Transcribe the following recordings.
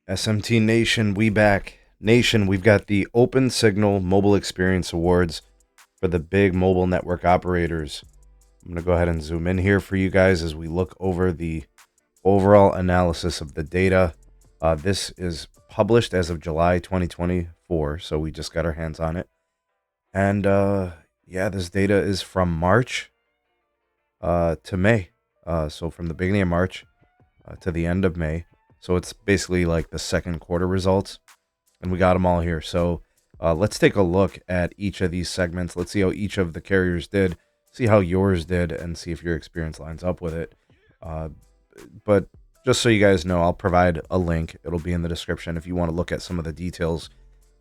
SMT Nation, we back. Nation, we've got the Open Signal Mobile Experience Awards for the big mobile network operators. I'm going to go ahead and zoom in here for you guys as we look over the overall analysis of the data. This is published as of July 2024, so we just got our hands on it. And this data is from March to May. So from the beginning of March to the end of May. So it's basically like the second quarter results, and we got them all here. So let's take a look at each of these segments. Let's see how each of the carriers did, see how yours did, and see if your experience lines up with it. But just so you guys know, I'll provide a link. It'll be in the description if you want to look at some of the details.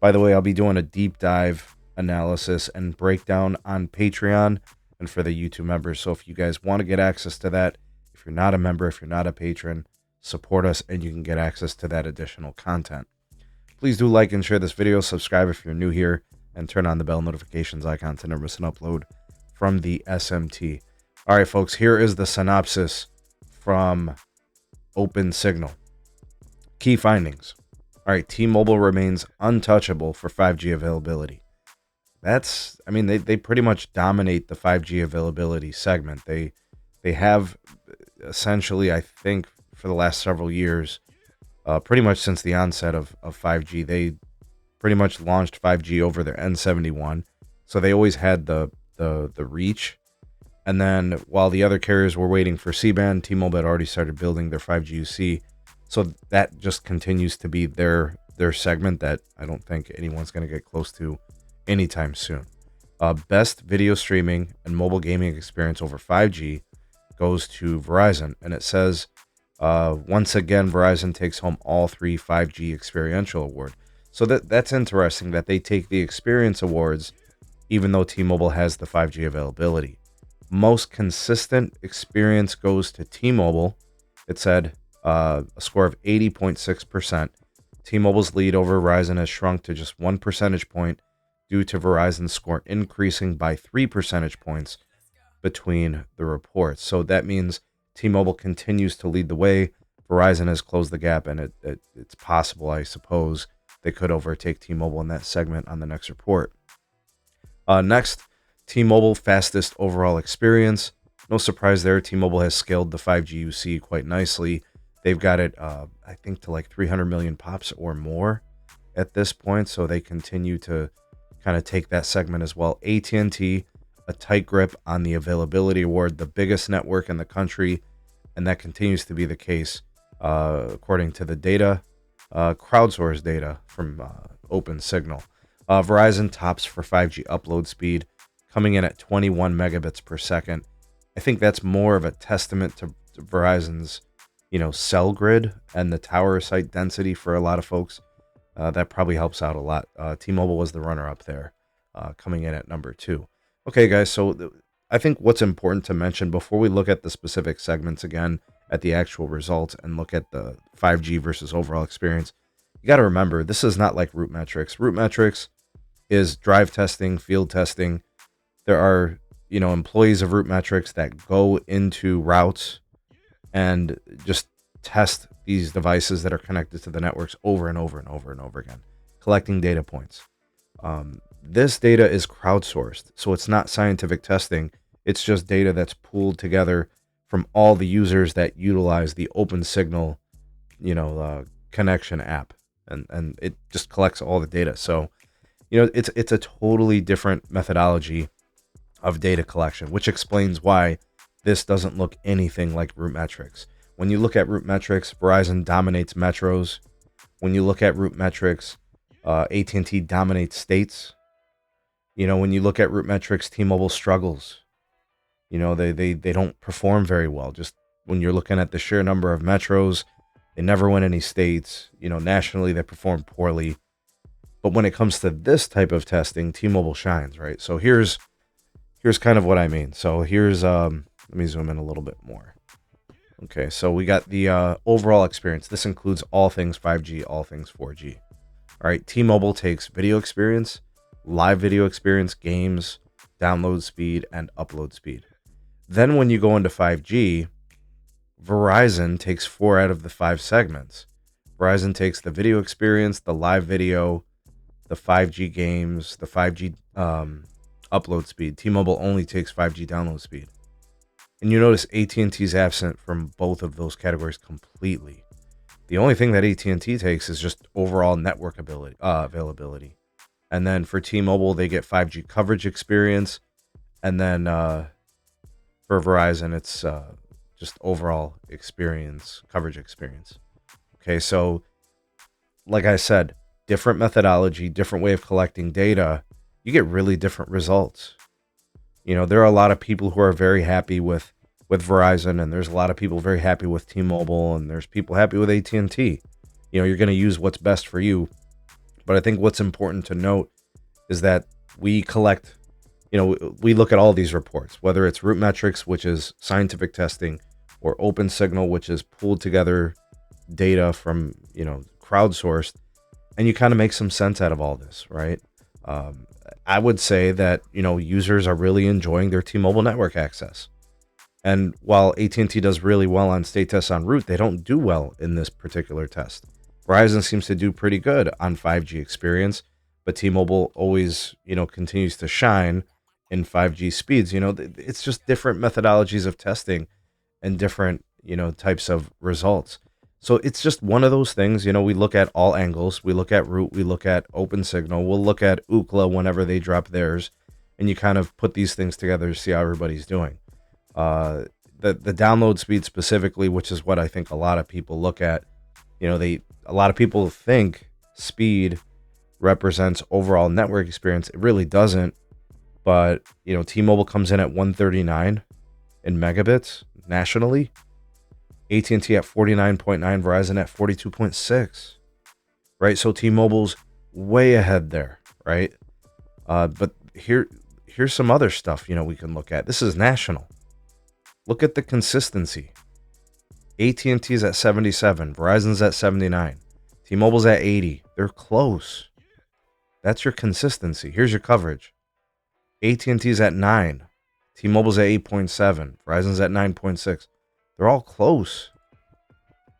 By the way, I'll be doing a deep dive analysis and breakdown on Patreon and for the YouTube members. So if you guys want to get access to that, if you're not a member, if you're not a patron, support us and you can get access to that additional content. Please do like and share this video, subscribe if you're new here, and turn on the bell notifications icon to never miss an upload from the SMT. All right, folks, here is the synopsis from Open Signal. Key findings. All right, T-Mobile remains untouchable for 5G availability. They pretty much dominate the 5G availability segment. They have essentially, I think, for the last several years, pretty much since the onset of 5G, they pretty much launched 5G over their N71. So they always had the reach. And then while the other carriers were waiting for C-band, T-Mobile had already started building their 5G UC. So that just continues to be their segment that I don't think anyone's going to get close to anytime soon. Best video streaming and mobile gaming experience over 5G goes to Verizon. And it says, once again, Verizon takes home all 3 5G experiential award. So that's interesting that they take the experience awards, even though T-Mobile has the 5G availability. Most consistent experience goes to T-Mobile. It said a score of 80.6%. T-Mobile's lead over Verizon has shrunk to just 1 percentage point due to Verizon's score increasing by 3 percentage points between the reports. So that means T-Mobile continues to lead the way. Verizon has closed the gap, and it's possible, I suppose, they could overtake T-Mobile in that segment on the next report. Next, T-Mobile fastest overall experience. No surprise there. T-Mobile has scaled the 5G UC quite nicely. They've got it, I think, to like 300 million pops or more at this point. So they continue to kind of take that segment as well. AT&T, a tight grip on the availability award, the biggest network in the country, and that continues to be the case according to the data, crowdsourced data from Open Signal. Verizon tops for 5G upload speed, coming in at 21 megabits per second. I think that's more of a testament to Verizon's, cell grid and the tower site density for a lot of folks. That probably helps out a lot. T-Mobile was the runner-up there, coming in at number 2. Okay, guys, so I think what's important to mention before we look at the specific segments again, at the actual results, and look at the 5G versus overall experience, you got to remember, this is not like route metrics. Route metrics is drive testing, field testing. There are, employees of route metrics that go into routes and just test these devices that are connected to the networks over and over and over and over again, collecting data points. This data is crowdsourced, so it's not scientific testing. It's just data that's pooled together from all the users that utilize the Open Signal, connection app, and it just collects all the data. So, it's a totally different methodology of data collection, which explains why this doesn't look anything like route metrics. When you look at route metrics, Verizon dominates metros. When you look at route metrics, AT&T dominates states. When you look at route metrics, T-Mobile struggles. They don't perform very well. Just when you're looking at the sheer number of metros, they never win any states. Nationally, they perform poorly. But when it comes to this type of testing, T-Mobile shines, right? So here's kind of what I mean. So here's, let me zoom in a little bit more. Okay, so we got the overall experience. This includes all things 5G, all things 4G. All right, T-Mobile takes video experience, live video experience, games, download speed, and upload speed. Then when you go into 5G, Verizon takes 4 out of the 5 segments. Verizon takes the video experience, the live video, the 5G games, the 5G upload speed. T-Mobile only takes 5G download speed. And you notice AT&T is absent from both of those categories completely. The only thing that AT&T takes is just overall network availability. And then for T-Mobile, they get 5G coverage experience. And then for Verizon, it's just overall experience, coverage experience. Okay, so like I said, different methodology, different way of collecting data, you get really different results. There are a lot of people who are very happy with Verizon, and there's a lot of people very happy with T-Mobile, and there's people happy with AT&T. You're going to use what's best for you. But I think what's important to note is that we collect, we look at all these reports, whether it's Root Metrics, which is scientific testing, or Open Signal, which is pulled together data from, crowdsourced, and you kind of make some sense out of all this, right? I would say that, users are really enjoying their T-Mobile network access. And while AT&T does really well on state tests on route, they don't do well in this particular test. Verizon seems to do pretty good on 5G experience, but T-Mobile always, continues to shine in 5G speeds. It's just different methodologies of testing and different, types of results. So it's just one of those things, we look at all angles. We look at route, we look at Open Signal, we'll look at Ookla whenever they drop theirs, and you kind of put these things together to see how everybody's doing. The download speed specifically, which is what I think a lot of people look at, a lot of people think speed represents overall network experience. It really doesn't. But, T-Mobile comes in at 139 in megabits nationally. AT&T at 49.9, Verizon at 42.6, right? So T-Mobile's way ahead there, right? But here's some other stuff, we can look at. This is national. Look at the consistency. AT&T's at 77, Verizon's at 79, T-Mobile's at 80. They're close. That's your consistency. Here's your coverage. AT&T's at 9, T-Mobile's at 8.7, Verizon's at 9.6. They're all close.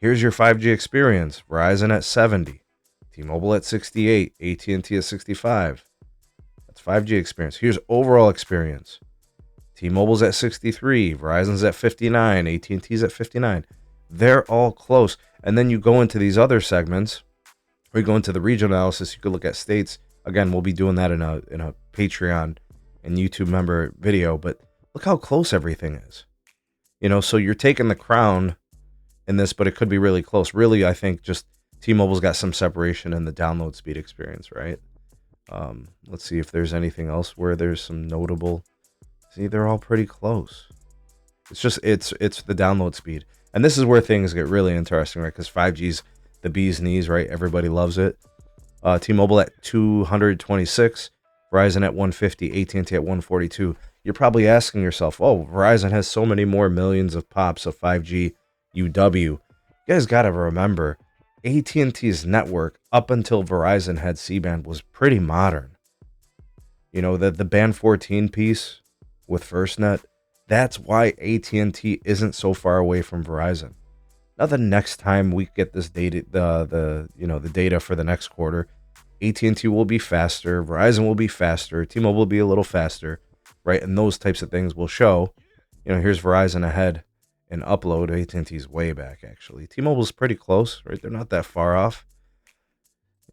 Here's your 5G experience. Verizon at 70, T-Mobile at 68, AT&T at 65. That's 5G experience. Here's overall experience. T-Mobile's at 63, Verizon's at 59, AT&T's at 59. They're all close. And then you go into these other segments, or you go into the regional analysis. You could look at states. Again, we'll be doing that in a Patreon and YouTube member video. But look how close everything is. So you're taking the crown in this, but it could be really close. Really, I think just T-Mobile's got some separation in the download speed experience, right? Let's see if there's anything else where there's some notable. See, they're all pretty close. It's just, it's the download speed. And this is where things get really interesting, right? Because 5G's the bee's knees, right? Everybody loves it. T-Mobile at 226, Verizon at 150, AT&T at 142. You're probably asking yourself, oh, Verizon has so many more millions of pops of 5G UW. You guys got to remember, AT&T's network up until Verizon had C-band was pretty modern. The band 14 piece with FirstNet, that's why AT&T isn't so far away from Verizon. Now the next time we get this data, the data for the next quarter, AT&T will be faster, Verizon will be faster, T-Mobile will be a little faster, right? And those types of things will show, here's Verizon ahead in upload. AT&T's way back, actually. T-Mobile's pretty close, right? They're not that far off.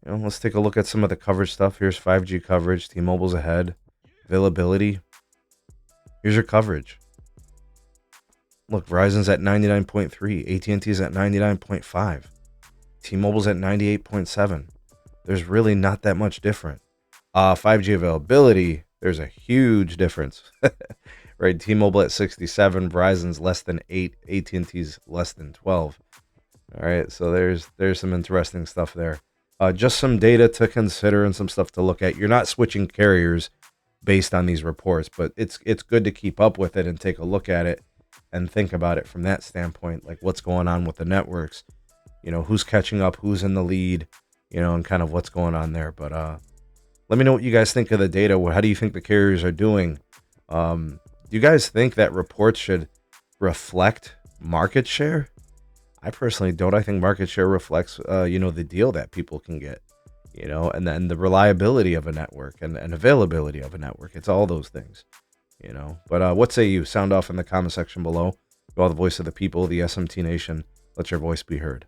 Let's take a look at some of the coverage stuff. Here's 5G coverage. T-Mobile's ahead. Availability. Here's your coverage. Look, Verizon's at 99.3. AT&T's at 99.5. T-Mobile's at 98.7. There's really not that much different. 5G availability, there's a huge difference. Right? T-Mobile at 67, Verizon's less than 8, AT&T's less than 12. All right, so there's some interesting stuff there. Just some data to consider and some stuff to look at. You're not switching carriers based on these reports, but it's good to keep up with it and take a look at it and think about it from that standpoint, like what's going on with the networks, who's catching up, who's in the lead, and kind of what's going on there. But let me know what you guys think of the data. How do you think the carriers are doing? Do you guys think that reports should reflect market share? I personally don't. I think market share reflects, the deal that people can get, and then the reliability of a network and availability of a network. It's all those things, But what say you? Sound off in the comment section below. You are the voice of the people, the SMT Nation. Let your voice be heard.